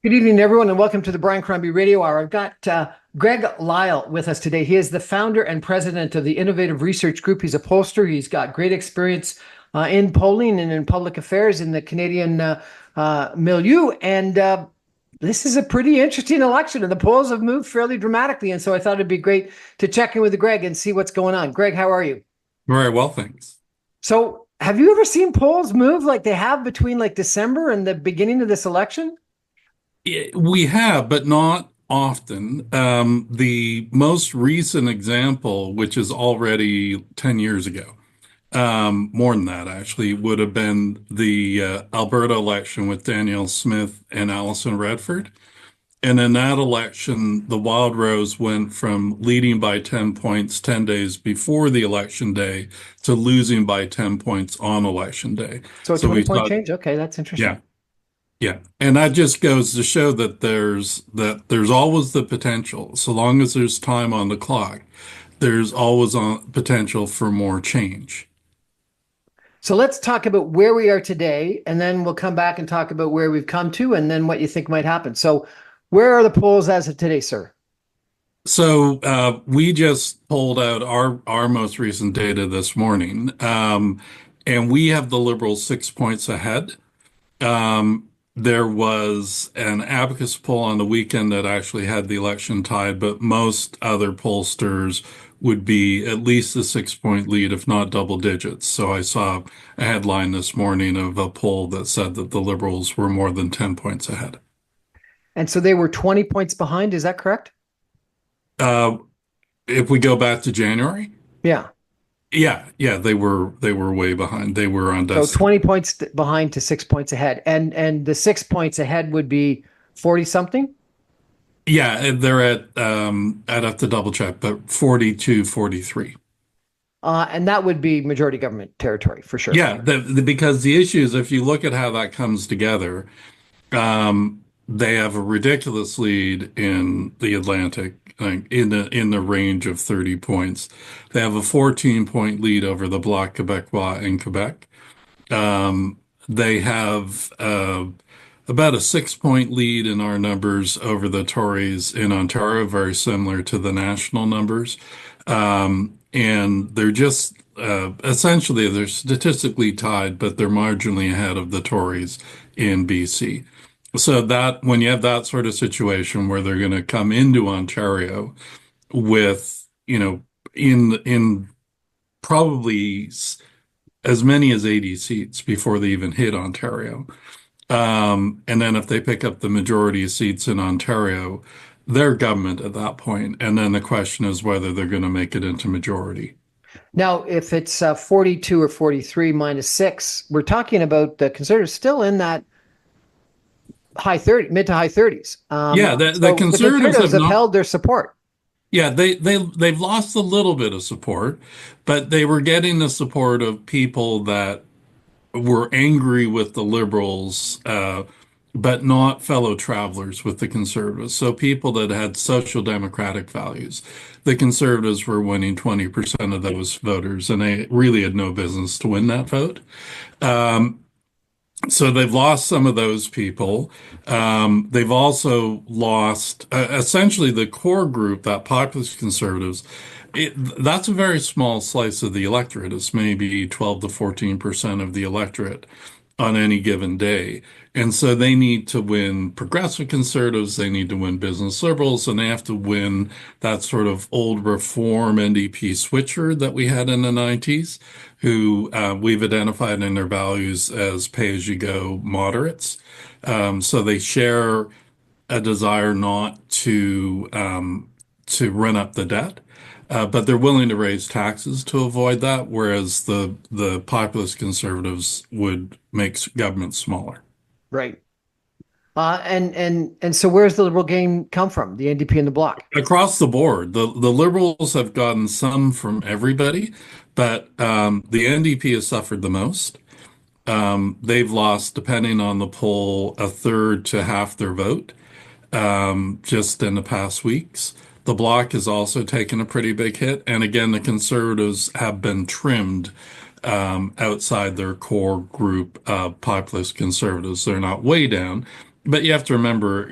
Good evening, everyone, and welcome to the Brian Crombie Radio Hour. I've got Greg Lyle with us today. He is the founder and president of the Innovative Research Group. He's a pollster. He's got great experience in polling and in public affairs in the Canadian milieu. And this is a pretty interesting election, and the polls have moved fairly dramatically. And so I thought it'd be great to check in with Greg and see what's going on. Greg, how are you? Very well, thanks. So have you ever seen polls move like they have between like December and the beginning of this election? We have, but not often. The most recent example, which is already 10 years ago, more than that actually, would have been the Alberta election with Danielle Smith and Alison Redford. And in that election, the Wild Rose went from leading by 10 points 10 days before the election day to losing by 10 points on election day. So a 20-point change? Okay, that's interesting. Yeah. Yeah, and that just goes to show that there's always the potential, so long as there's time on the clock, there's always potential for more change. So let's talk about where we are today, and then we'll come back and talk about where we've come to, and then what you think might happen. So where are the polls as of today, sir? So we just pulled out our most recent data this morning, and we have the Liberals 6 points ahead. There was an Abacus poll on the weekend that actually had the election tied, but most other pollsters would be at least a 6 point lead, if not double digits. So I saw a headline this morning of a poll that said that the Liberals were more than 10 points ahead. And so they were 20 points behind. Is that correct? If we go back to January? Yeah. Yeah, they were way behind. They were on So 20 points behind to 6 points ahead. And the 6 points ahead would be 40 something? Yeah, they're at I'd have to double check, but 42, 43. And that would be majority government territory for sure. Yeah, because the issue is if you look at how that comes together, they have a ridiculous lead in the Atlantic, like in the range of 30 points. They have a 14-point lead over the Bloc Québécois in Quebec. They have about a 6 point lead in our numbers over the Tories in Ontario, very similar to the national numbers. And they're just essentially they're statistically tied, but they're marginally ahead of the Tories in BC. So that when you have that sort of situation where they're going to come into Ontario with, in probably as many as 80 seats before they even hit Ontario. And then if they pick up the majority of seats in Ontario, they're government at that point. And then the question is whether they're going to make it into majority. Now, if it's 42 or 43 minus 6, we're talking about the Conservatives still in that mid to high 30s. Yeah, the Conservatives have held their support. Yeah, they've lost a little bit of support, but they were getting the support of people that were angry with the Liberals, but not fellow travelers with the Conservatives. So people that had social democratic values. The Conservatives were winning 20% of those voters, and they really had no business to win that vote. So they've lost some of those people. They've also lost essentially the core group, that Populist Conservatives. That's a very small slice of the electorate. It's maybe 12 to 14% of the electorate on any given day. And so they need to win progressive conservatives, they need to win business liberals, and they have to win that sort of old reform NDP switcher that we had in the 90s, who we've identified in their values as pay-as-you-go moderates. So they share a desire not to run up the debt. But they're willing to raise taxes to avoid that, whereas the populist conservatives would make government smaller. Right. And so where's the Liberal gain come from? The NDP and the Bloc? Across the board, the Liberals have gotten some from everybody, but the NDP has suffered the most. They've lost, depending on the poll, a third to half their vote just in the past weeks. The Bloc has also taken a pretty big hit. And again, the Conservatives have been trimmed outside their core group of populist conservatives. They're not way down, but you have to remember,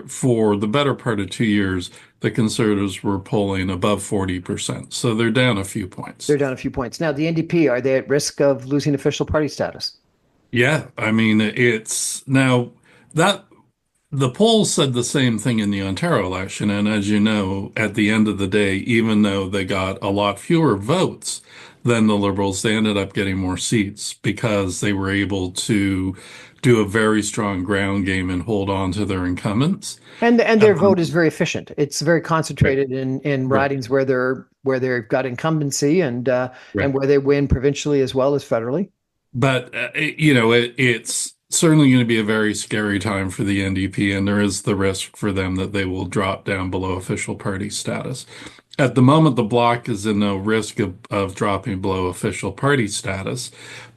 for the better part of 2 years, the Conservatives were polling above 40%. So they're down a few points. They're down a few points. Now, the NDP, are they at risk of losing official party status? Yeah, I mean, it's now that the polls said the same thing in the Ontario election. And as you know, at the end of the day, even though they got a lot fewer votes than the Liberals, they ended up getting more seats because they were able to do a very strong ground game and hold on to their incumbents. And their Um, vote is very efficient. It's very right, concentrated in right, ridings where they've got incumbency and right. where they win provincially as well as federally. But it's certainly going to be a very scary time for the NDP, and there is the risk for them that they will drop down below official party status. At the moment, the Bloc is in no risk of dropping below official party status,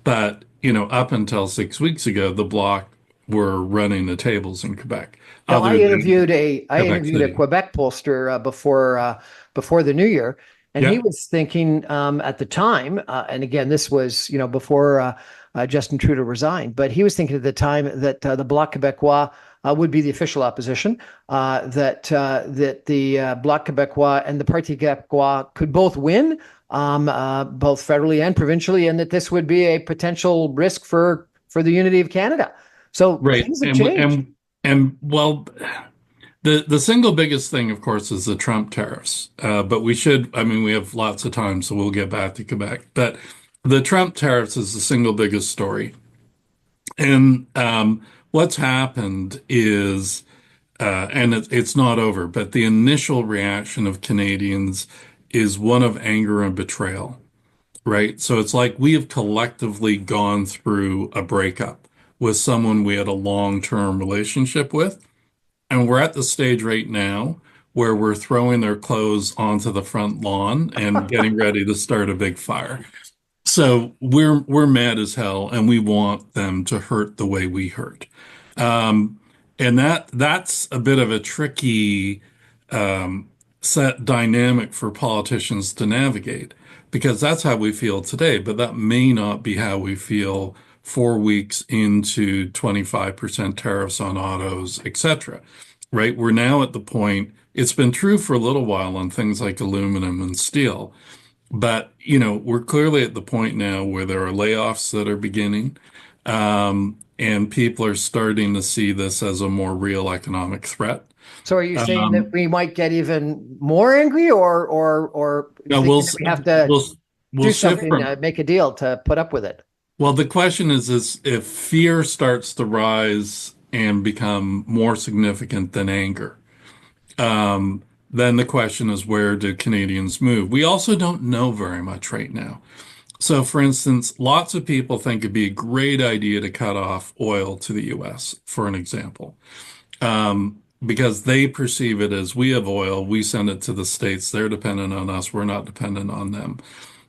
but up until 6 weeks ago, the Bloc were running the tables in Quebec, Now, I other than interviewed a I Quebec interviewed a City. Quebec pollster before the new year, and he Yeah, was thinking at the time, and again, this was before Justin Trudeau resigned, but he was thinking at the time that the Bloc Québécois would be the official opposition, that the Bloc Québécois and the Parti Québécois could both win, both federally and provincially, and that this would be a potential risk for the unity of Canada. So right. things have changed. And well, the single biggest thing, of course, is the Trump tariffs. But I mean, we have lots of time, so we'll get back to Quebec. But the Trump tariffs is the single biggest story. And what's happened is, and it's not over, but the initial reaction of Canadians is one of anger and betrayal, right? So it's like we have collectively gone through a breakup with someone we had a long-term relationship with. And we're at the stage right now where we're throwing their clothes onto the front lawn and getting ready to start a big fire. So we're mad as hell, and we want them to hurt the way we hurt. And that's a bit of a tricky um, set dynamic for politicians to navigate because that's how we feel today, but that may not be how we feel 4 weeks into 25% tariffs on autos, etc. Right? We're now at the point, it's been true for a little while on things like aluminum and steel. But, we're clearly at the point now where there are layoffs that are beginning, and people are starting to see this as a more real economic threat. So are you saying that Um, we might get even more angry or now thinking that we have to we'll we'll do shift something, from make a deal to put up with it? well, the question is if fear starts to rise and become more significant than anger, then the question is where do Canadians move? We also don't know very much right now. So, for instance, lots of people think it'd be a great idea to cut off oil to the US, for an example, because they perceive it as we have oil, we send it to the States, they're dependent on us, we're not dependent on them.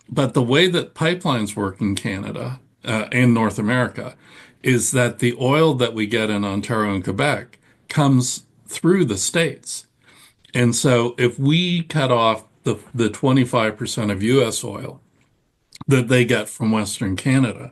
But the way that pipelines work in Canada, and North America, is that the oil that we get in Ontario and Quebec comes through the States. And so if we cut off the 25% of US oil, that they get from Western Canada,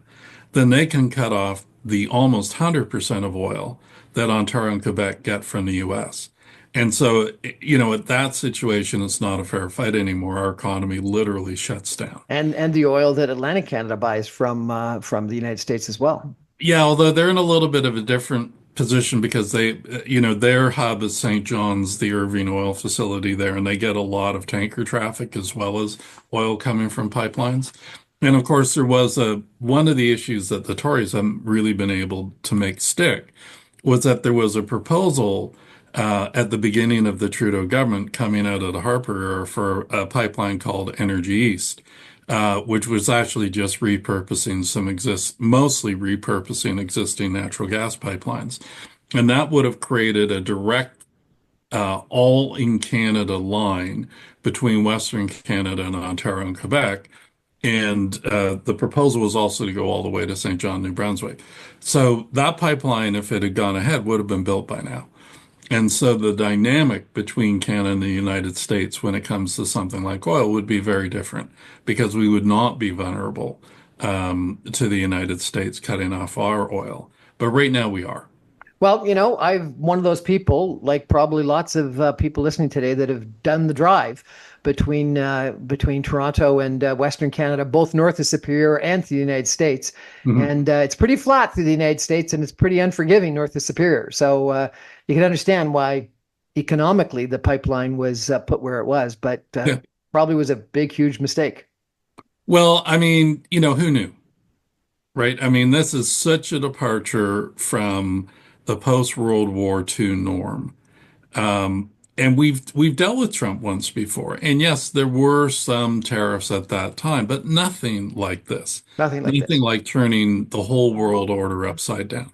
then they can cut off the almost 100% of oil that Ontario and Quebec get from the US. And so, at that situation, it's not a fair fight anymore. Our economy literally shuts down. And the oil that Atlantic Canada buys from the United States as well. Yeah, although they're in a little bit of a different position because their hub is St. John's, the Irving oil facility there, and they get a lot of tanker traffic as well as oil coming from pipelines. And of course, there was one of the issues that the Tories haven't really been able to make stick was that there was a proposal at the beginning of the Trudeau government coming out of the Harper era for a pipeline called Energy East, which was actually just mostly repurposing existing natural gas pipelines. And that would have created a direct all in Canada line between Western Canada and Ontario and Quebec. And the proposal was also to go all the way to St. John, New Brunswick. So that pipeline, if it had gone ahead, would have been built by now. And so the dynamic between Canada and the United States when it comes to something like oil would be very different because we would not be vulnerable to the United States cutting off our oil. But right now we are. Well, I'm one of those people, like probably lots of people listening today, that have done the drive between Toronto and Western Canada, both north of Superior and to the United States. Mhm. And it's pretty flat through the United States, and it's pretty unforgiving north of Superior. So you can understand why economically the pipeline was put where it was, but Yeah. probably was a big, huge mistake. Well, I mean, who knew, right? I mean, this is such a departure from the post-World War II norm. And we've dealt with Trump once before. And yes, there were some tariffs at that time, but nothing like this. Nothing like Nothing this. like turning the whole world order upside down.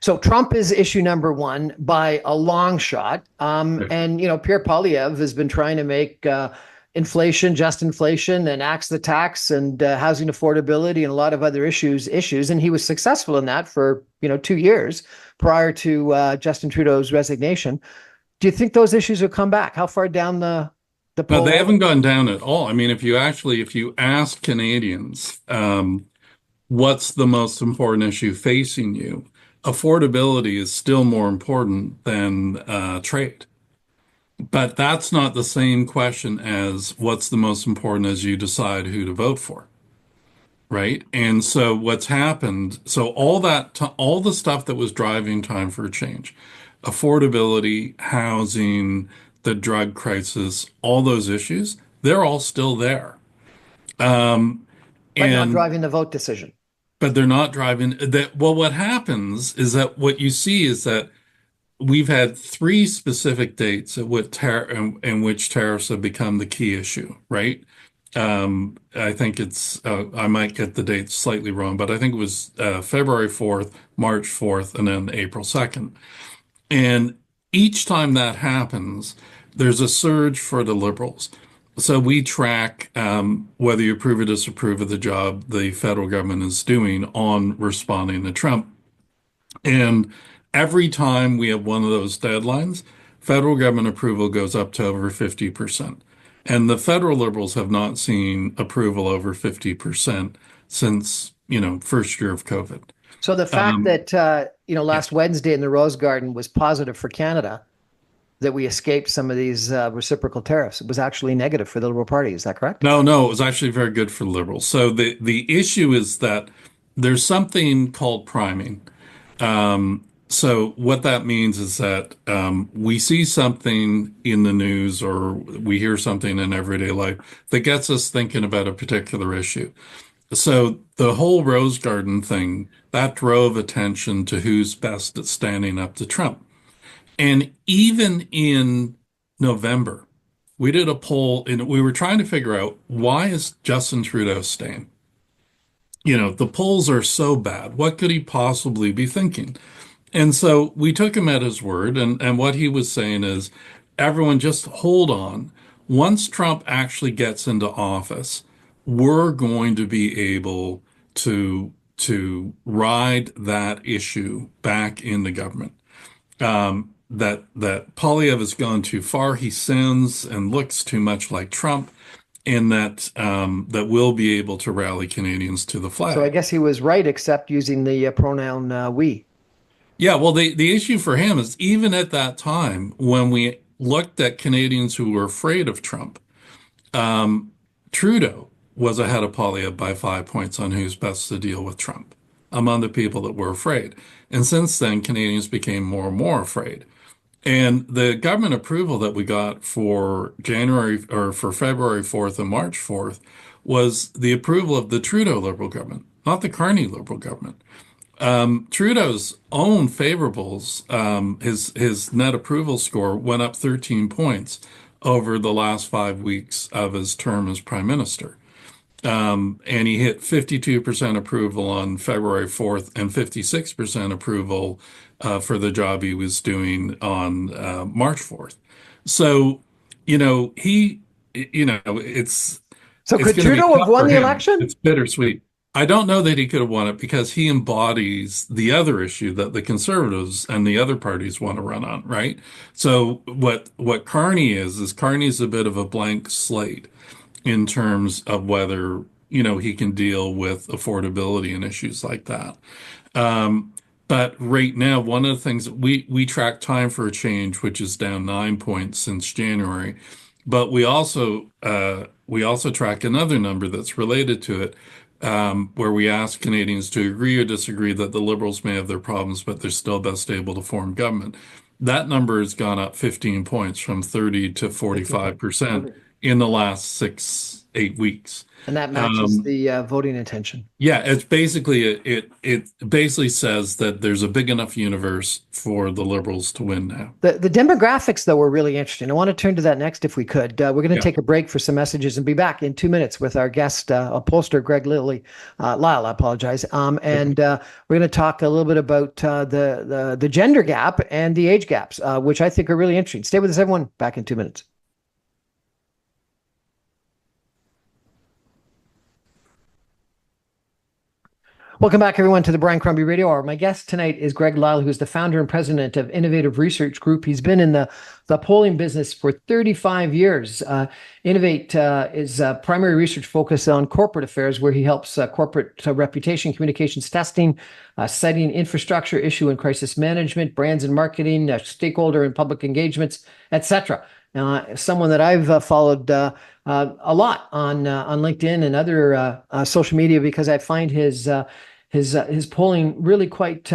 So Trump is issue number one by a long shot. Right. And, Pierre Poilievre has been trying to make inflation, just inflation, and axe the tax and housing affordability and a lot of other issues. And he was successful in that for, 2 years prior to Justin Trudeau's resignation. Do you think those issues will come back? How far down the But poll they are they? haven't gone down at all. I mean, if you ask Canadians, what's the most important issue facing you, affordability is still more important than trade. But that's not the same question as what's the most important as you decide who to vote for, right? And so what's happened, so all the stuff that was driving time for change, affordability, housing, the drug crisis, all those issues, they're all still there. Um, But not and driving the vote decision. but they're not driving that. Well, what happens is that what you see is that we've had three specific dates in which tariffs have become the key issue, right? I think I might get the dates slightly wrong, but I think it was February 4th, March 4th, and then April 2nd. And each time that happens, there's a surge for the liberals. So we track whether you approve or disapprove of the job the federal government is doing on responding to Trump. And every time we have one of those deadlines, federal government approval goes up to over 50%. And the federal liberals have not seen approval over 50% since, first year of COVID. So the fact Um, that yeah. last Wednesday in the Rose Garden was positive for Canada, that we escaped some of these reciprocal tariffs, was actually negative for the Liberal Party. Is that correct? No, no, it was actually very good for liberals. So the issue is that there's something called priming. So what that means is that we see something in the news or we hear something in everyday life that gets us thinking about a particular issue. So the whole Rose Garden thing, that drove attention to who's best at standing up to Trump. And even in November, we did a poll and we were trying to figure out why is Justin Trudeau staying? The polls are so bad. What could he possibly be thinking? And so we took him at his word, and what he was saying is, everyone just hold on. Once Trump actually gets into office, we're going to be able to ride that issue back in the government. That Poilievre has gone too far. He sounds and looks too much like Trump, and that we'll be able to rally Canadians to the So I flag. guess he was right, except using the pronoun we. Yeah, well, the issue for him is even at that time when we looked at Canadians who were afraid of Trump, Trudeau was ahead of Poilievre by 5 points on who's best to deal with Trump among the people that were afraid. And since then, Canadians became more and more afraid. And the government approval that we got for January or for February 4th and March 4th was the approval of the Trudeau Liberal government, not the Carney Liberal government. Trudeau's own favourables, his net approval score went up 13 points over the last 5 weeks of his term as prime minister. And he hit 52% approval on February 4th and 56% approval for the job he was doing on March 4th. So, he, So it's could going to be Trudeau have tough won for the him. election? It's bittersweet. I don't know that he could have won it because he embodies the other issue that the conservatives and the other parties want to run on, right? So what Carney is Carney's a bit of a blank slate in terms of whether, he can deal with affordability and issues like that. But right now, one of the things that we track time for a change, which is down 9 points since January, but we also track another number that's related to it, where we ask Canadians to agree or disagree that the Liberals may have their problems, but they're still best able to form government. That number has gone up 15 points from 30 to 15 points. 45% Okay. in the last 6, 8 weeks. And that matches Um, the voting intention. yeah, it's basically it basically says that there's a big enough universe for the Liberals to win now. The demographics, though, were really interesting. I want to turn to that next if we could. We're going to Yeah. take a break for some messages and be back in 2 minutes with our guest, upholsterer Greg Lyle, I apologize. We're going to talk a little bit about the gender gap and the age gaps, which I think are really interesting. Stay with us, everyone. Back in 2 minutes. Welcome back, everyone, to the Brian Crombie Radio Hour. My guest tonight is Greg Lyle, who's the founder and president of Innovative Research Group. He's been in the polling business for 35 years. Innovate is primary research focused on corporate affairs, where he helps corporate reputation, communications testing, citing infrastructure, issue and crisis management, brands and marketing, stakeholder and public engagements, etc. Someone that I've followed a lot on LinkedIn and other social media, because I find his polling really quite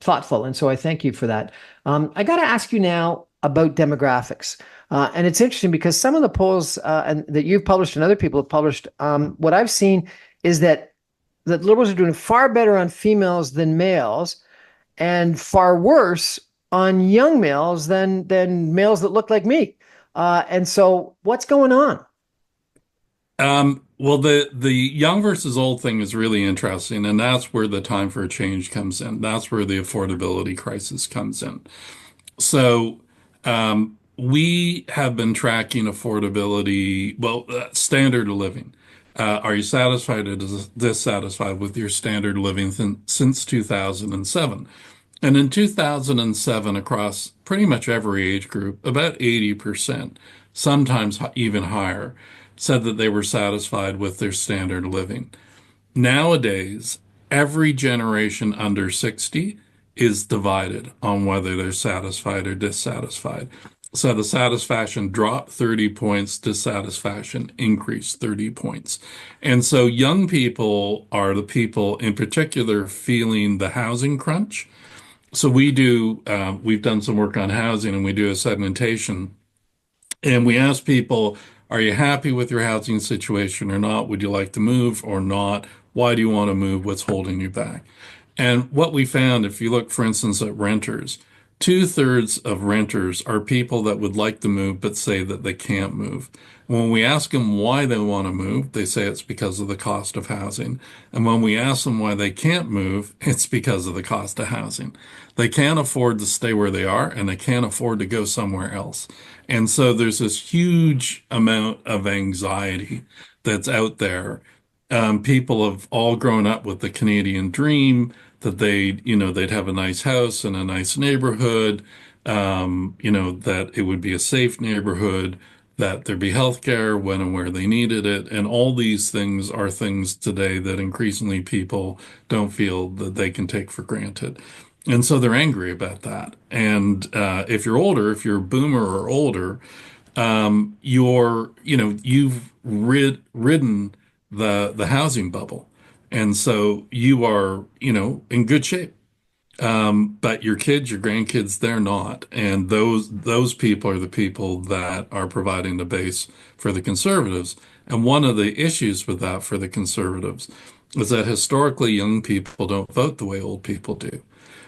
thoughtful, and so I thank you for that. I got to ask you now about demographics, and it's interesting because some of the polls and that you've published and other people have published, what I've seen is that Liberals are doing far better on females than males, and far worse on young males than males that look like me. And so, what's going on? Well, the young versus old thing is really interesting, and that's where the time for a change comes in. That's where the affordability crisis comes in. So, we have been tracking affordability, well, standard of living. Are you satisfied or dissatisfied with your standard of living since 2007? And in 2007, across pretty much every age group, about 80%, sometimes even higher, said that they were satisfied with their standard of living. Nowadays, every generation under 60 is divided on whether they're satisfied or dissatisfied. So the satisfaction dropped 30 points, dissatisfaction increased 30 points. And so young people are the people in particular feeling the housing crunch. So we've done some work on housing and we do a segmentation and we ask people, are you happy with your housing situation or not? Would you like to move or not? Why do you want to move? What's holding you back? And what we found, if you look, for instance, at renters, two-thirds of renters are people that would like to move but say that they can't move. When we ask them why they want to move, they say it's because of the cost of housing. And when we ask them why they can't move, it's because of the cost of housing. They can't afford to stay where they are and they can't afford to go somewhere else. And so there's this huge amount of anxiety that's out there. People have all grown up with the Canadian dream that they'd have a nice house and a nice neighborhood, that it would be a safe neighborhood, that there'd be healthcare when and where they needed it. And all these things are things today that increasingly people don't feel that they can take for granted. And so they're angry about that. And if you're older, if you're a boomer or older, you've ridden the housing bubble. And so you are, in good shape. But your kids, your grandkids, they're not. And those people are the people that are providing the base for the conservatives. And one of the issues with that for the conservatives is that historically young people don't vote the way old people do.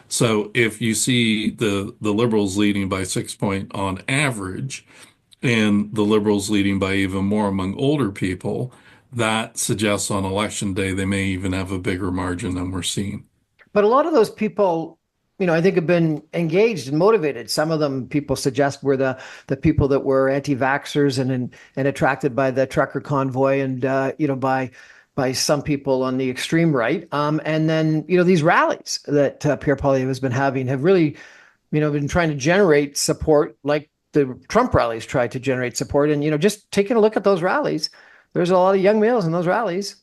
So if you see the Liberals leading by 6 point on average, and the Liberals leading by even more among older people, that suggests on election day they may even have a bigger margin than we're seeing. But a lot of those people, I think have been engaged and motivated. Some of them people suggest were the people that were anti-vaxxers and attracted by the trucker convoy and by some people on the extreme right. And then these rallies that Pierre Poilievre has been having have really been trying to generate support, like the Trump rallies tried to generate support. And just taking a look at those rallies, there's a lot of young males in those rallies.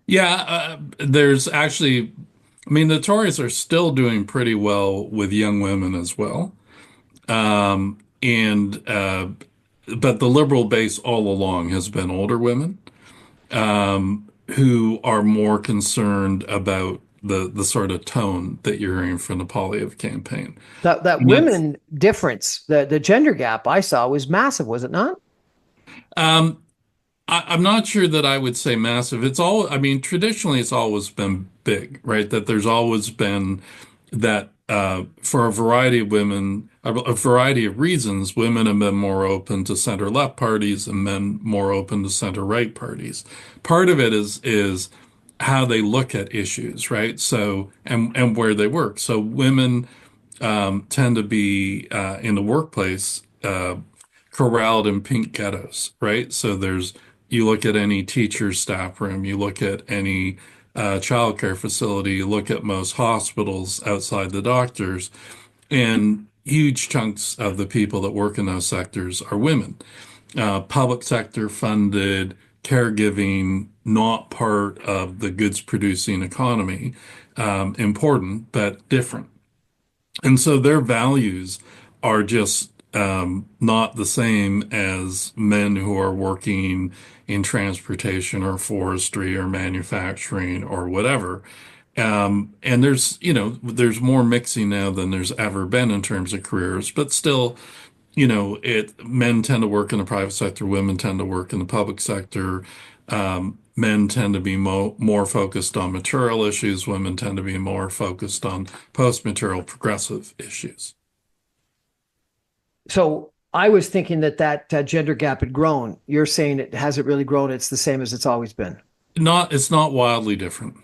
Yeah, there's actually I mean, the Tories are still doing pretty well with young women as well. And but the liberal base all along has been older women who are more concerned about the sort of tone that you're hearing from the Poilievre campaign. That And that's women difference, the gender gap I saw was massive, was it not? um, I'm not sure that I would say massive. I mean, traditionally it's always been big, right? That there's always been that for a variety of women, a variety of reasons, women have been more open to center left parties and men more open to center right parties. Part of it is how they look at issues, right? So and where they work. So women tend to be in the workplace corralled in pink ghettos, right? So you look at any teacher's staff room, you look at any childcare facility, you look at most hospitals outside the doctors, and huge chunks of the people that work in those sectors are women. Public sector funded, caregiving, not part of the goods producing economy, important, but different. And so their values are just not the same as men who are working in transportation or forestry or manufacturing or whatever. And there's more mixing now than there's ever been in terms of careers, but still, men tend to work in the private sector, women tend to work in the public sector. Men tend to be more focused on material issues. Women tend to be more focused on post-material progressive issues. So I was thinking that gender gap had grown. You're saying it hasn't really grown. It's the same as it's always been. It's not wildly different.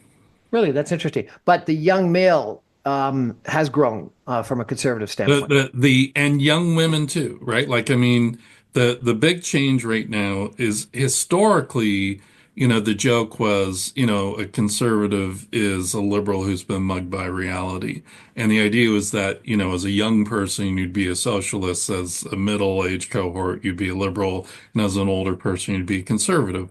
Really, that's interesting. But the young male has grown from a conservative standpoint. And young women too, right? Like, I mean, the big change right now is historically, the joke was, a conservative is a liberal who's been mugged by reality. And the idea was that, as a young person, you'd be a socialist, as a middle-aged cohort, you'd be a liberal, and as an older person, you'd be conservative.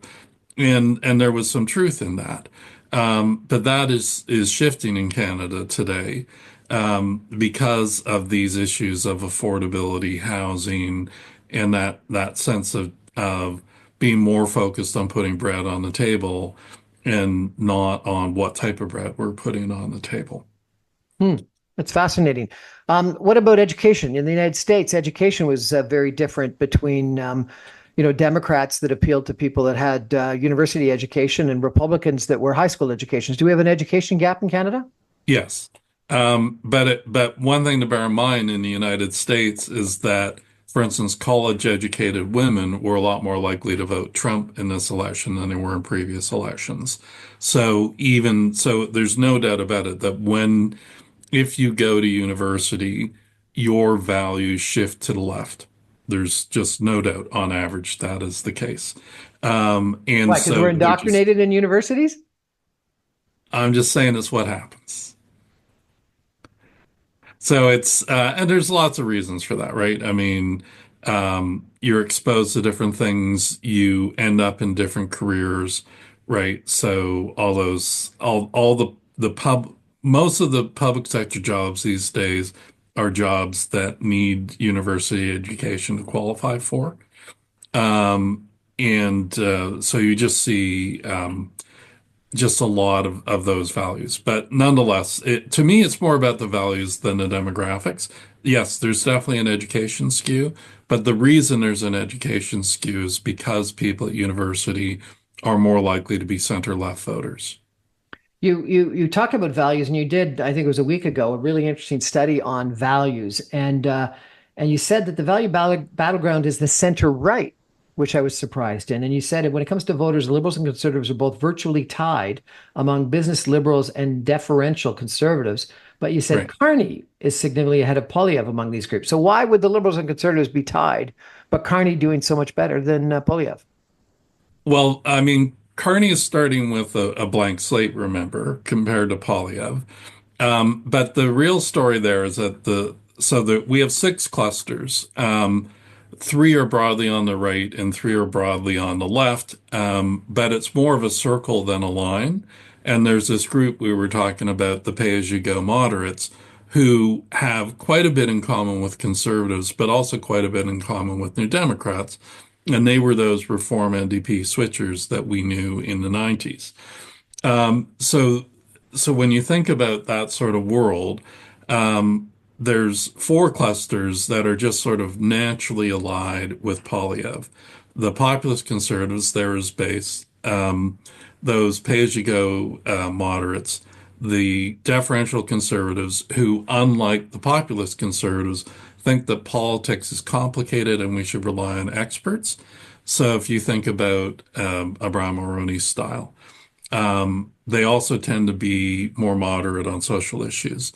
And there was some truth in that. But that is shifting in Canada today because of these issues of affordability, housing, and that sense of being more focused on putting bread on the table and not on what type of bread we're putting on the table. Hmm. That's fascinating. What about education? In the United States, education was very different between, Democrats that appealed to people that had university education and Republicans that were high school educations. Do we have an education gap in Canada? Yes. But one thing to bear in mind in the United States is that, for instance, college educated women were a lot more likely to vote Trump in this election than they were in previous elections. So there's no doubt about it that if you go to university, your values shift to the left. There's just no doubt on average that is the case. And Why? Because we're so indoctrinated in universities? I'm just saying it's what happens. So and there's lots of reasons for that, right? I mean, you're exposed to different things, you end up in different careers, right? So all most of the public sector jobs these days are jobs that need university education to qualify for. And so you just see, just a lot of those values. But nonetheless, to me, it's more about the values than the demographics. Yes, there's definitely an education skew, but the reason there's an education skew is because people at university are more likely to be center left voters. You talked about values, and you did, I think it was a week ago, a really interesting study on values, and you said that the battleground is the center right, which I was surprised in. And you said when it comes to voters, liberals and conservatives are both virtually tied among business liberals and deferential conservatives. But you said Right. Carney is significantly ahead of Poilievre among these groups. So why would the liberals and conservatives be tied, but Carney doing so much better than Poilievre? Well, I mean, Carney is starting with a blank slate, remember, compared to Poilievre. But the real story there is that we have six clusters. Three are broadly on the right and three are broadly on the left. But it's more of a circle than a line. And there's this group we were talking about, the pay-as-you-go moderates, who have quite a bit in common with conservatives, but also quite a bit in common with New Democrats. And they were those reform NDP switchers that we knew in the 90s. So, so when you think about that sort of world, there's four clusters that are just sort of naturally allied with Poilievre. The populist conservatives, there is base. Those pay-as-you-go moderates, the deferential conservatives, who, unlike the populist conservatives, think that politics is complicated and we should rely on experts. So if you think about Abraham Mulroney's style. They also tend to be more moderate on social issues.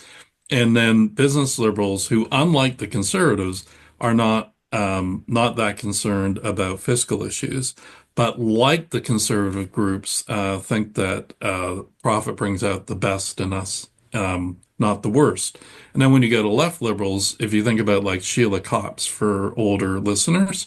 And then business liberals who, unlike the conservatives, are not that concerned about fiscal issues, but like the conservative groups, think that profit brings out the best in us, not the worst. And then when you go to left liberals, if you think about like Sheila Copps for older listeners,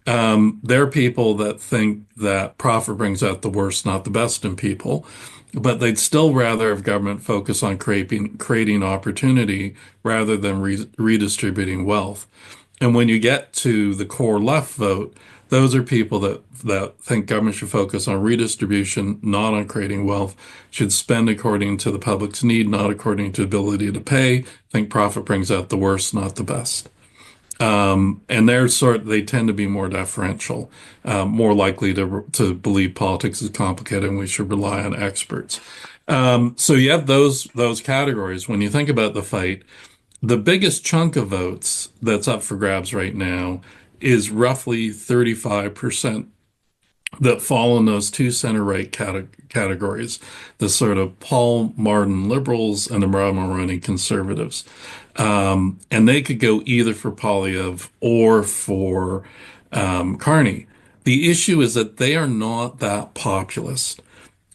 they're people that think that profit brings out the worst, not the best in people, but they'd still rather have government focus on creating opportunity rather than redistributing wealth. And when you get to the core left vote, those are people that think government should focus on redistribution, not on creating wealth, should spend according to the public's need, not according to ability to pay, think profit brings out the worst, not the best. And they tend to be more deferential, more likely to believe politics is complicated and we should rely on experts. So you have those categories. When you think about the fight, the biggest chunk of votes that's up for grabs right now is roughly 35% that fall in those two center right categories, the sort of Paul Martin liberals and the Abraham Mulroney conservatives. And they could go either for Poilievre or for Carney. The issue is that they are not that populist.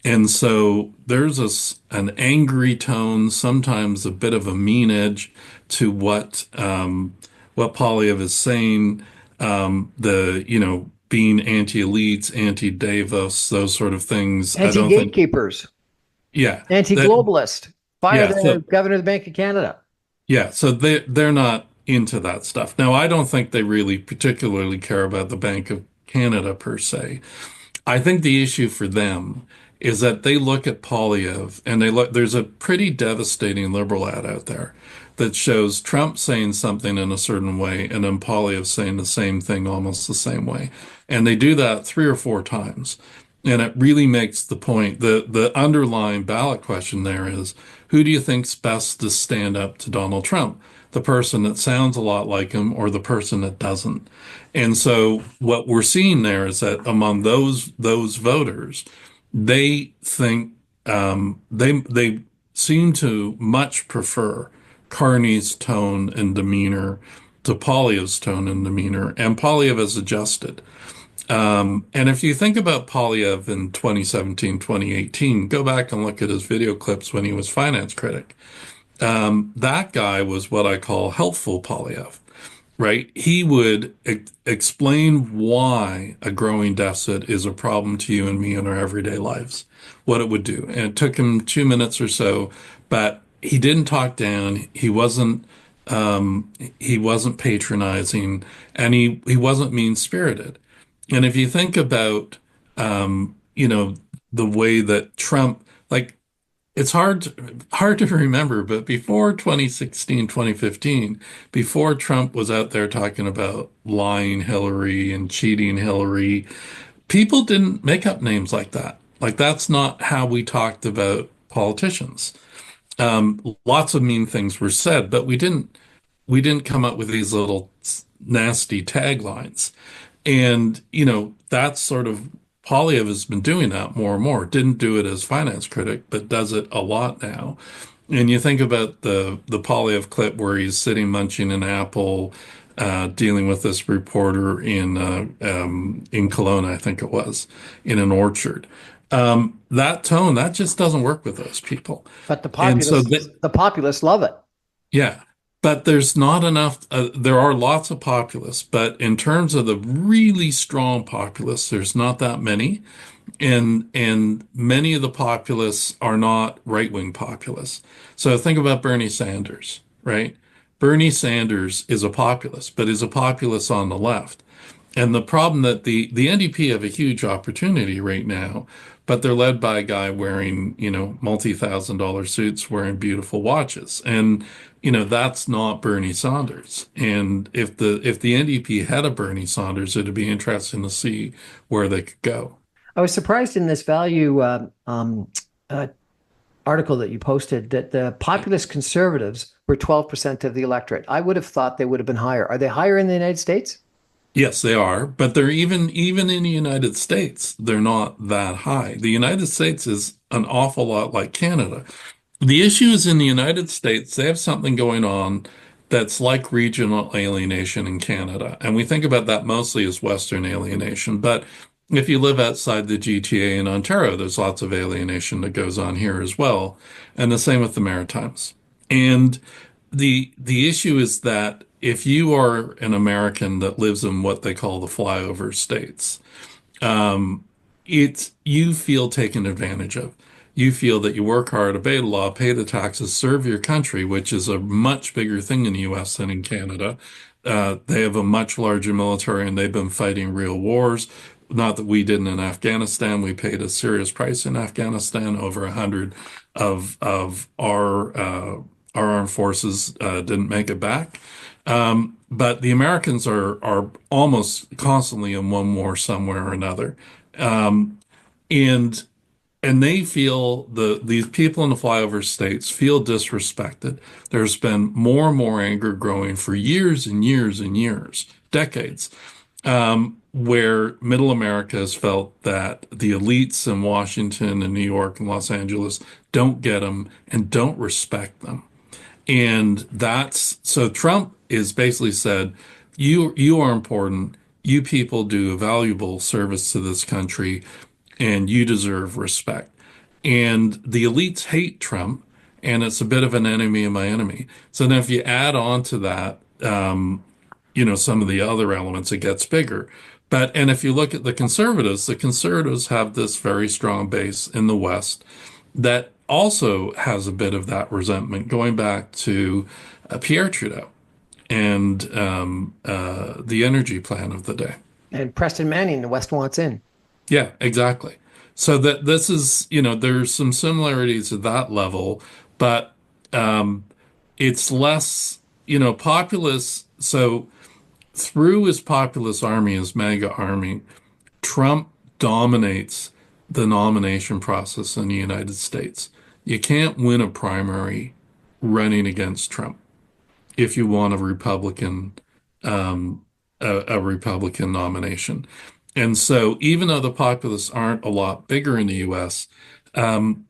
And so there's an angry tone, sometimes a bit of a mean edge to what Poilievre is saying. Being anti-elites, anti-Davos, those sort of things. I don't think, Anti-gatekeepers, yeah, anti-globalist. Fire yeah, the governor of the Bank of Canada. yeah. So they're not into that stuff. Now, I don't think they really particularly care about the Bank of Canada per se. I think the issue for them is that they look at Poilievre and there's a pretty devastating liberal ad out there that shows Trump saying something in a certain way and then Poilievre saying the same thing almost the same way. And they do that three or four times. And it really makes the point. The underlying ballot question there is, who do you think's best to stand up to Donald Trump? The person that sounds a lot like him or the person that doesn't? And so what we're seeing there is that among those voters, they think they seem to much prefer Carney's tone and demeanor to Poilievre's tone and demeanor, and Poilievre has adjusted. And if you think about Poilievre in 2017, 2018, go back and look at his video clips when he was finance critic. That guy was what I call helpful Poilievre, right? He would explain why a growing deficit is a problem to you and me in our everyday lives, what it would do. And it took him 2 minutes or so, but he didn't talk down. He wasn't patronizing, and he wasn't mean-spirited. And if you think about, the way that Trump, like, it's hard to remember, but before 2016, 2015, before Trump was out there talking about lying Hillary and cheating Hillary, people didn't make up names like that. Like that's not how we talked about politicians. Lots of mean things were said, but we didn't come up with these little nasty taglines. And, that's sort of Poilievre has been doing that more and more. Didn't do it as finance critic, but does it a lot now. And you think about the Poilievre clip where he's sitting munching an apple, dealing with this reporter in Kelowna, I think it was, in an orchard. That tone, that just doesn't work with those people. But And so, the populists love it. yeah, but there's not enough. There are lots of populists, but in terms of the really strong populists, there's not that many. And many of the populists are not right-wing populists. So think about Bernie Sanders, right? Bernie Sanders is a populist, but is a populist on the left. And the problem that the NDP have a huge opportunity right now, but they're led by a guy wearing, multi-thousand dollar suits, wearing beautiful watches. And, that's not Bernie Sanders. And if the NDP had a Bernie Sanders, it'd be interesting to see where they could go. I was surprised in this value uh, article that you posted that the populist conservatives were 12% of the electorate. I would have thought they would have been higher. Are they higher in the United States? Yes, they are, but they're even in the United States, they're not that high. The United States is an awful lot like Canada. The issue is in the United States, they have something going on that's like regional alienation in Canada. And we think about that mostly as Western alienation. But if you live outside the GTA in Ontario, there's lots of alienation that goes on here as well. And the same with the Maritimes. And the issue is that if you are an American that lives in what they call the flyover states, um, it's you feel taken advantage of. You feel that you work hard, obey the law, pay the taxes, serve your country, which is a much bigger thing in the US than in Canada. They have a much larger military and they've been fighting real wars. Not that we didn't in Afghanistan. We paid a serious price in Afghanistan. Over 100 of our armed forces didn't make it back. But the Americans are almost constantly in one war somewhere or another. Um, and and they feel these people in the flyover states feel disrespected. There's been more and more anger growing for years and years and years, decades, where middle America has felt that the elites in Washington and New York and Los Angeles don't get them and don't respect them. And that's so Trump is basically said, you are important. You people do a valuable service to this country and you deserve respect. And the elites hate Trump, and it's a bit of an enemy of my enemy. So then if you add on to that, some of the other elements, it gets bigger. And if you look at the conservatives have this very strong base in the West that also has a bit of that resentment going back to Pierre Trudeau and the energy plan of the day. And Preston Manning, the West wants in. Yeah, exactly. So that this is, there's some similarities at that level, but it's less, populist. So through his populist army, his MAGA army, Trump dominates the nomination process in the United States. You can't win a primary running against Trump if you want um, a Republican nomination. And so, even though the populists aren't a lot bigger in the U.S., um,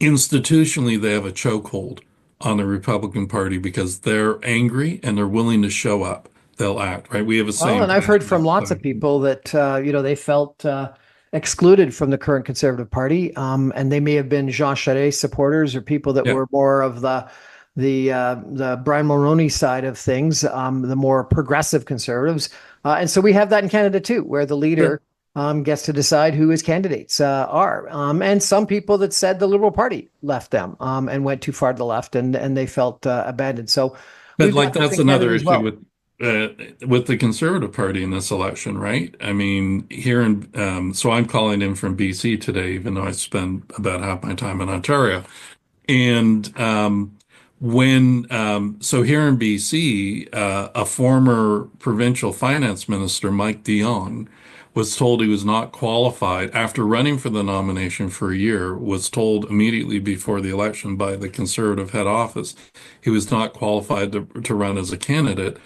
institutionally they have a chokehold on the Republican Party because they're angry and they're willing to show up. They'll act, right? We have a Well, saying. and I've heard from lots of people that they felt excluded from the current Conservative Party, and they may have been Jean Charest supporters or people that Yeah. were more of the Brian Mulroney side of things, the more progressive conservatives, and so we have that in Canada too, where the Yeah. leader gets to decide who his candidates are, and some people that said the Liberal Party left them and went too far to the left, and they felt abandoned. So But we've like got this that's in Canada another as issue well. with the Conservative Party in this election, right? I mean, here in so I'm calling in from BC today, even though I spend about half my time in Ontario. And so here in BC, a former provincial finance minister, Mike DeYoung, was told he was not qualified after running for the nomination for a year, was told immediately before the election by the Conservative head office he was not qualified to run as a candidate.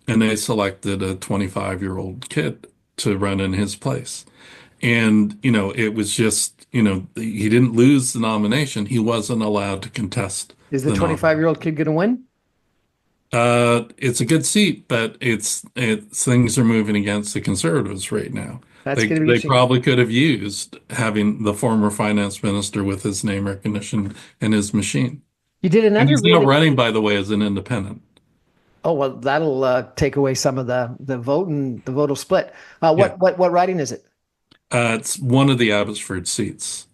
And they selected a 25-year-old kid to run in his place. And, it was just, he didn't lose the nomination. He wasn't allowed to contest Is the the nomination. 25-year-old kid going to win? It's a good seat, but things are moving against the Conservatives right now. That's They going to be they interesting. probably could have used having the former finance minister with his name recognition and his machine. You did And another he's now really running, by the way, as an independent. Oh, well, that'll take away some of the vote and the vote will split. Yeah. What riding is it? It's one of the Abbotsford seats.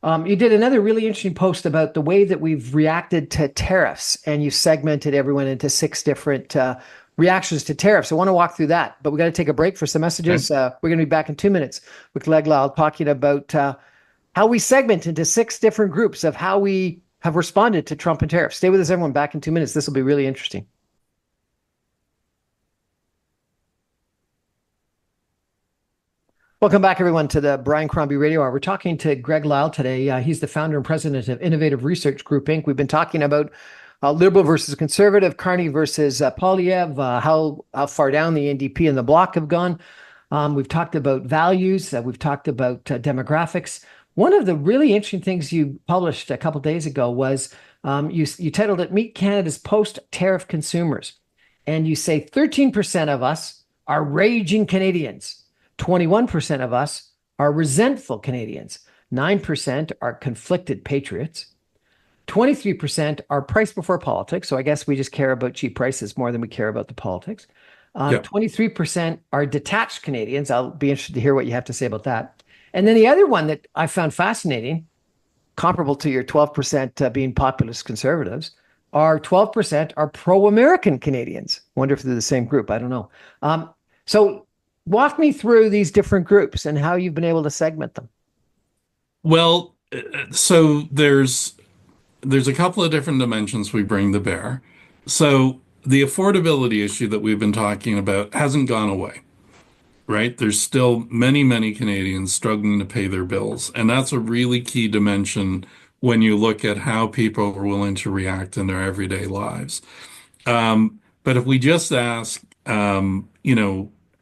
You did another really interesting post about the way that we've reacted to tariffs, and you segmented everyone into six different reactions to tariffs. I want to walk through that, but we got to take a break for some Okay. messages. We're going to be back in 2 minutes with Lyle talking about how we segment into six different groups of how we have responded to Trump and tariffs. Stay with us, everyone. Back in 2 minutes. This will be really interesting. Welcome back, everyone, to the Brian Crombie Radio Hour. We're talking to Greg Lyle today. He's the founder and president of Innovative Research Group, Inc. We've been talking about liberal versus conservative, Carney versus Poilievre, how far down the NDP and the bloc have gone. We've talked about values. We've talked about demographics. One of the really interesting things you published a couple of days ago was you titled it "Meet Canada's Post-Tariff Consumers," and you say 13% of us are raging Canadians. 21% of us are resentful Canadians. 9% are conflicted patriots. 23% are price before politics. So I guess we just care about cheap prices more than we care about the politics. Yep. 23% are detached Canadians. I'll be interested to hear what you have to say about that. And then the other one that I found fascinating, comparable to your 12% being populist conservatives, are 12% are pro-American Canadians. Wonder if they're the same group. I don't know. So walk me through these different groups and how you've been able to segment them. Well, so there's a couple of different dimensions we bring to bear. So the affordability issue that we've been talking about hasn't gone away, right? There's still many, many Canadians struggling to pay their bills, and that's a really key dimension when you look at how people are willing to react in their everyday lives. But if we just ask,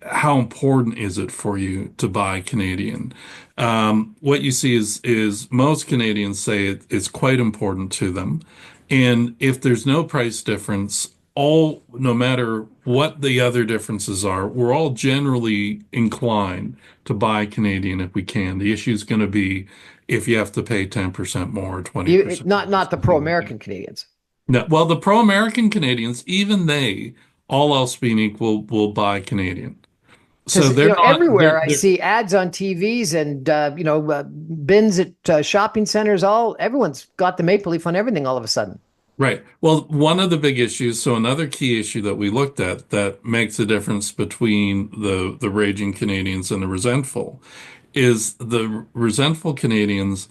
how important is it for you to buy Canadian? What you see is most Canadians say it's quite important to them. And if there's no price difference, no matter what the other differences are, we're all generally inclined to buy Canadian if we can. The issue is going to be if you have to pay 10% more, 20% more, Not the something like that. pro-American Canadians. No, well, the pro-American Canadians, even they, all else being equal, will buy Canadian. So Because they're not, everywhere I see ads on TVs and bins at shopping centers. Everyone's got the maple leaf on everything all of a sudden. right. Well, one of the big issues, so another key issue that we looked at that makes a difference between the raging Canadians and the resentful is the resentful Canadians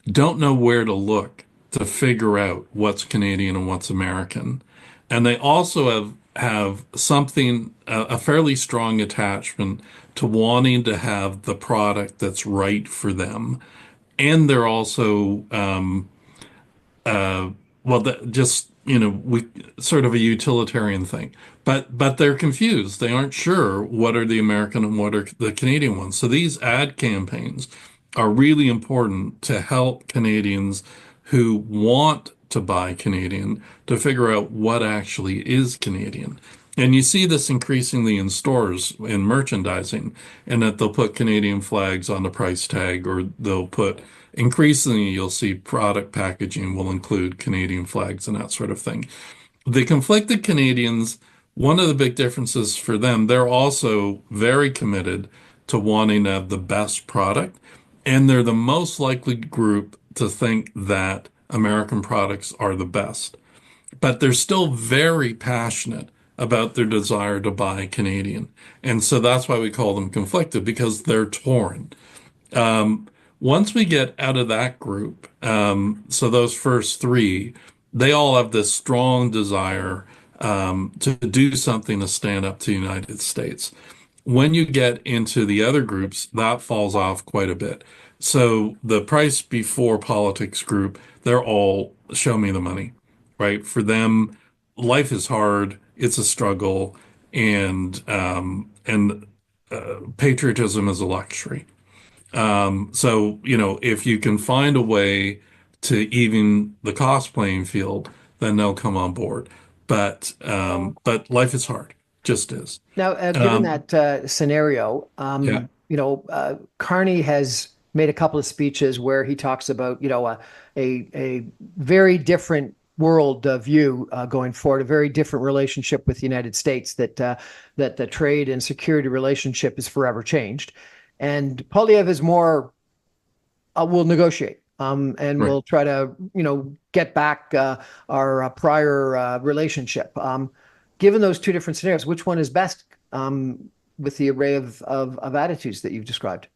don't know where to look to figure out what's Canadian and what's American. And they also have something, a fairly strong attachment to wanting to have the product that's right for them. And they're also, well, just, we sort of a utilitarian thing. But they're confused. They aren't sure what are the American and what are the Canadian ones. So these ad campaigns are really important to help Canadians who want to buy Canadian to figure out what actually is Canadian. And you see this increasingly in stores in merchandising, and that they'll put Canadian flags on the price tag, or they'll put increasingly you'll see product packaging will include Canadian flags and that sort of thing. The conflicted Canadians, one of the big differences for them, they're also very committed to wanting to have the best product, and they're the most likely group to think that American products are the best. But they're still very passionate about their desire to buy Canadian. And so that's why we call them conflicted, because they're torn. Um, Once we get out of that group, so those first three, they all have this strong desire to do something to stand up to the United States. When you get into the other groups, that falls off quite a bit. So the price before politics group, they're all show me the money, right? For them, life is hard, it's a struggle, and patriotism is a luxury. So, if you can find a way to even the cost playing field, then they'll come on board. But life is hard, just is. Now, given Um, that scenario, yeah, Carney has made a couple of speeches where he talks about, a very different world view going forward, a very different relationship with the United States, that the trade and security relationship is forever changed. And Poilievre is more, we'll negotiate. And Right. we'll try to, get back our prior relationship. Given those two different scenarios, which one is best with the array of attitudes that you've described?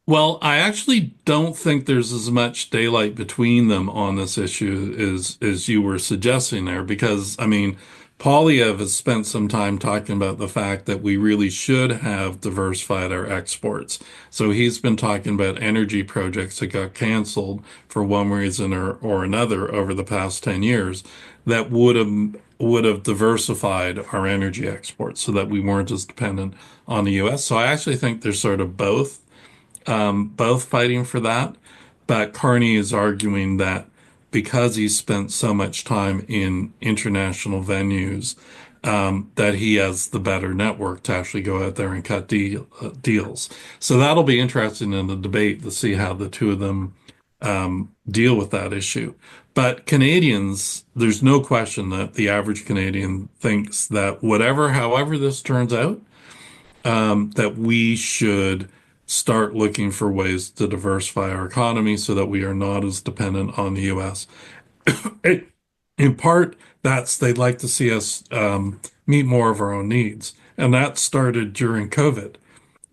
Well, I actually don't think there's as much daylight between them on this issue as you were suggesting there, because I mean, Poilievre has spent some time talking about the fact that we really should have diversified our exports. So he's been talking about energy projects that got canceled for one reason or another over the past 10 years that would have diversified our energy exports so that we weren't as dependent on the US. So I actually think there's sort of both fighting for that. But Carney is arguing that because he spent so much time in international venues, that he has the better network to actually go out there and cut deals. So that'll be interesting in the debate to see how the two of them deal with that issue. But Canadians, there's no question that the average Canadian thinks that however this turns out, that we should start looking for ways to diversify our economy so that we are not as dependent on the US. In part, that's they'd like to see us meet more of our own needs. And that started during COVID.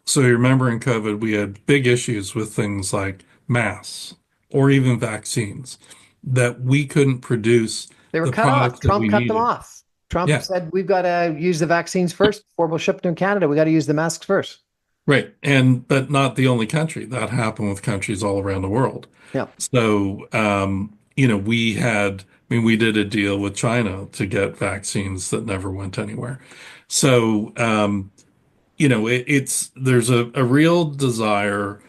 So you remember in COVID, we had big issues with things like masks or even vaccines that we couldn't produce They were the cut off. products that Trump we cut them needed. off. Trump Yeah. said we've got to use the vaccines first before we'll ship them to Canada. We got to use the masks first. Right. But not the only country. That happened with countries all around the world. Yeah. So, we did a deal with China to get vaccines that never went anywhere. So, there's a real desire.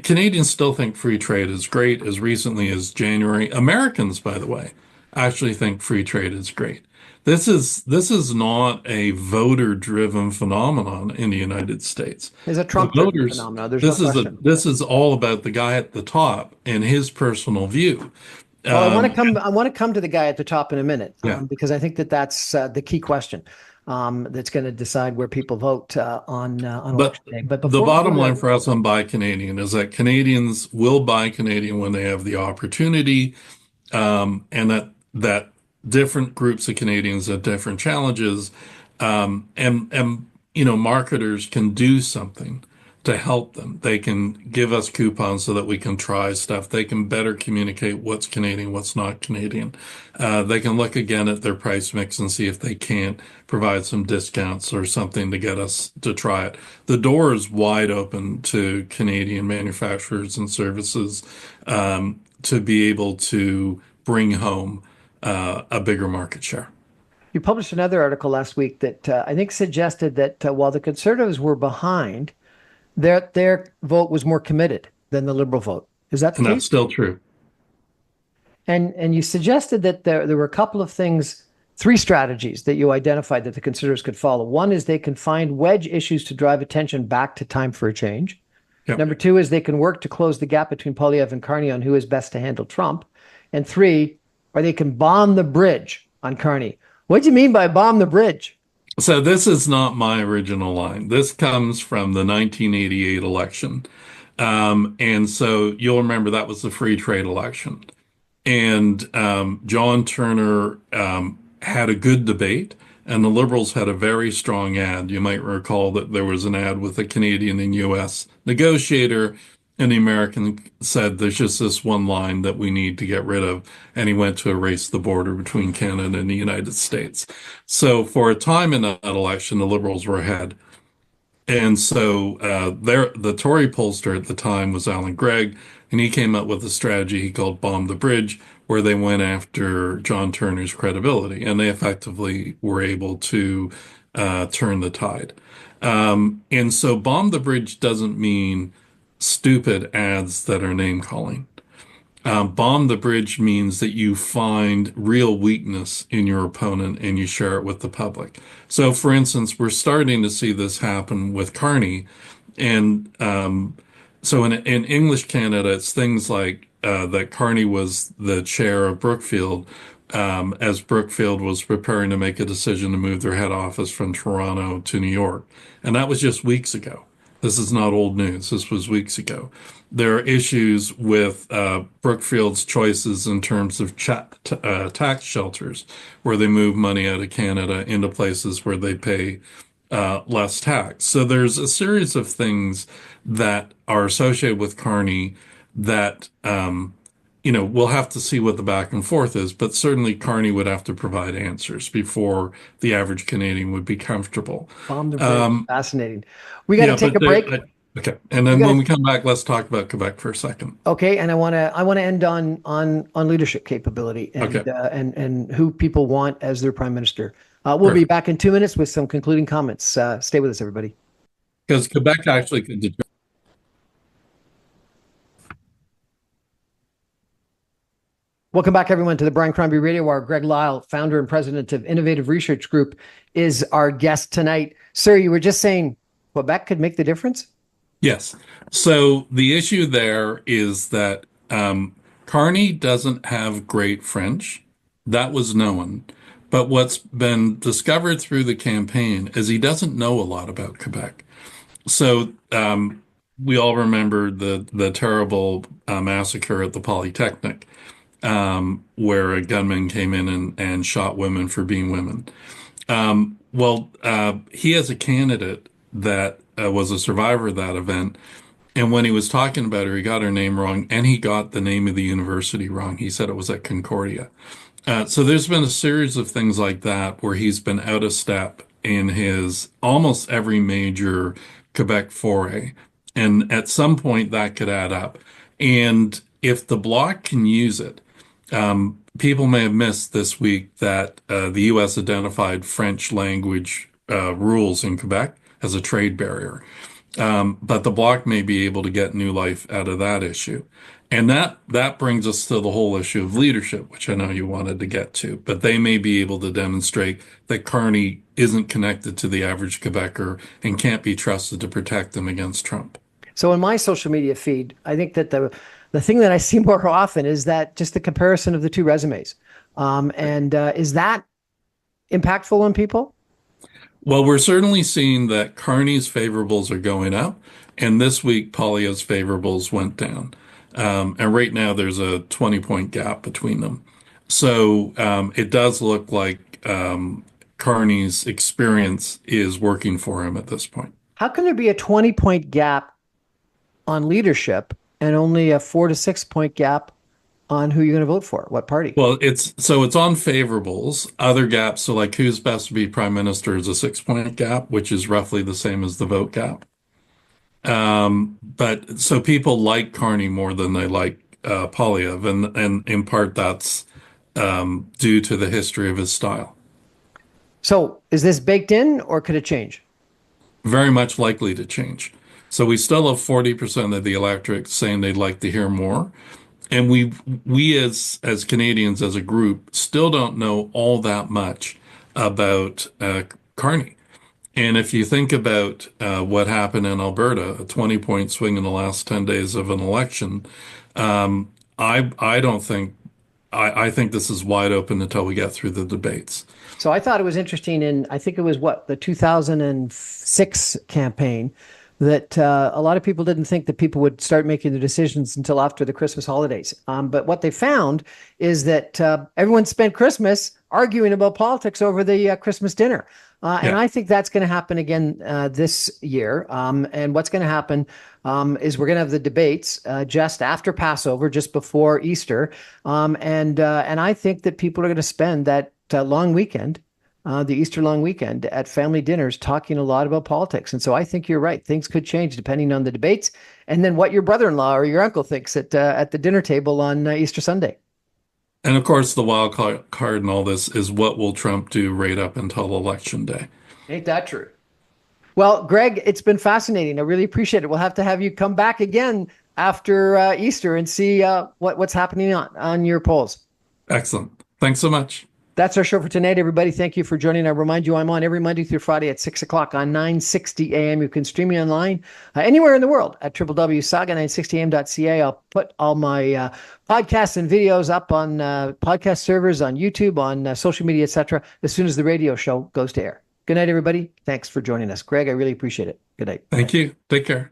Canadians still think free trade is great. As recently as January, Americans, by the way, actually think free trade is great. This is not a voter-driven phenomenon in the United States. It's a The Trump-driven voters, phenomenon. There's no question. this is all about the guy at the top and his personal view. Well, I want to Um, come. I want to come to the guy at the top in a minute, yeah, because I think that's the key question that's going to decide where people vote on but election day. But the before we go bottom line there, for us on Buy Canadian is that Canadians will buy Canadian when they have the opportunity, and that different groups of Canadians have different challenges, and marketers can do something to help them. They can give us coupons so that we can try stuff. They can better communicate what's Canadian, what's not Canadian. They can look again at their price mix and see if they can't provide some discounts or something to get us to try it. The door is wide open to Canadian manufacturers and services, to be able to bring home a bigger market share. you published another article last week that I think suggested that while the Conservatives were behind, their vote was more committed than the Liberal vote. Is that the And that's case? still true. And you suggested that there were a couple of things, three strategies that you identified that the Conservatives could follow. One is they can find wedge issues to drive attention back to time for a change. Yep. Number two is they can work to close the gap between Poilievre and Carney on who is best to handle Trump. And three, or they can bomb the bridge on Carney. What do you mean by bomb the bridge? So this is not my original line. This comes from the 1988 election. And so you'll remember that was the free trade election. And John Turner had a good debate, and the Liberals had a very strong ad. You might recall that there was an ad with a Canadian and U.S. negotiator, and the American said, "There's just this one line that we need to get rid of," and he went to erase the border between Canada and the United States. So for a time in that election, the Liberals were ahead. And so the Tory pollster at the time was Alan Gregg, and he came up with a strategy he called Bomb the Bridge, where they went after John Turner's credibility, and they effectively were able to turn the tide. And so Bomb the Bridge doesn't mean stupid ads that are name calling. Bomb the bridge means that you find real weakness in your opponent and you share it with the public. So, for instance, we're starting to see this happen with Carney. And so in English Canada, it's things like that Carney was the chair of Brookfield, as Brookfield was preparing to make a decision to move their head office from Toronto to New York. And that was just weeks ago. This is not old news. This was weeks ago. There are issues with Brookfield's choices in terms of tax shelters, where they move money out of Canada into places where they pay less tax. So there's a series of things that are associated with Carney that we'll have to see what the back and forth is, but certainly Carney would have to provide answers before the average Canadian would be comfortable. Bomb the bridge. Um, Fascinating. We got to yeah, take but a break. okay. And We then got when to we come back, let's talk about Quebec for a second. Okay, and I want to end on leadership capability Okay, and who people want as their prime minister. We'll be perfect. back in 2 minutes with some concluding comments. Stay with us, everybody. Because Quebec actually could determine. Welcome back, everyone, to the Brian Crombie Radio Hour. Greg Lyle, founder and president of Innovative Research Group, is our guest tonight. Sir, you were just saying Quebec could make the difference? Yes. So the issue there is that Carney doesn't have great French. That was known. But what's been discovered through the campaign is he doesn't know a lot about Quebec. So we all remember the terrible massacre at the Polytechnic, where a gunman came in and shot women for being women. He has a candidate that was a survivor of that event. And when he was talking about her, he got her name wrong and he got the name of the university wrong. He said it was at Concordia. So there's been a series of things like that where he's been out of step in his almost every major Quebec foray. And at some point that could add up. And if the bloc can use it, people may have missed this week that the U.S. identified French language rules in Quebec as a trade barrier. But the bloc may be able to get new life out of that issue. And that brings us to the whole issue of leadership, which I know you wanted to get to. But they may be able to demonstrate that Carney isn't connected to the average Quebecer and can't be trusted to protect them against Trump. So in my social media feed, I think that the thing that I see more often is that just the comparison of the two resumes. And is that impactful on people? Well, we're certainly seeing that Carney's favorables are going up, and this week Poilievre's favorables went down. And right now there's a 20-point gap between them. So it does look like Carney's experience is working for him at this point. How can there be a 20-point gap on leadership and only a 4 to 6 point gap on who you're going to vote for? What party? Well, it's on favorables. Other gaps, so like who's best to be prime minister is a 6 point gap, which is roughly the same as the vote gap. But so people like Carney more than they like Poilievre, and in part that's due to the history of his style. So is this baked in or could it change? Very much likely to change. So we still have 40% of the electorate saying they'd like to hear more. And we as Canadians as a group still don't know all that much about Carney. And if you think about what happened in Alberta, a 20-point swing in the last 10 days of an election, I don't think I think this is wide open until we get through the debates. So I thought it was interesting I think it was the 2006 campaign that a lot of people didn't think that people would start making the decisions until after the Christmas holidays. But what they found is that everyone spent Christmas arguing about politics over the Christmas dinner. And I think that's going to happen again this year. And what's going to happen is we're going to have the debates just after Passover, just before Easter. And I think that people are going to spend that long weekend, the Easter long weekend, at family dinners talking a lot about politics. And so I think you're right. Things could change depending on the debates and then what your brother-in-law or your uncle thinks at the dinner table on Easter Sunday. And of course, the wild card in all this is what will Trump do right up until Election Day? Ain't that true? Well, Greg, it's been fascinating. I really appreciate it. We'll have to have you come back again after Easter and see what's happening on your polls. Excellent. Thanks so much. That's our show for tonight, everybody. Thank you for joining. I remind you, I'm on every Monday through Friday at 6 o'clock on 960 AM. You can stream me online anywhere in the world at www.saga960am.ca. I'll put all my podcasts and videos up on podcast servers, on YouTube, on social media, etc., as soon as the radio show goes to air. Good night, everybody. Thanks for joining us. Greg, I really appreciate it. Good night. Thank you. Take care.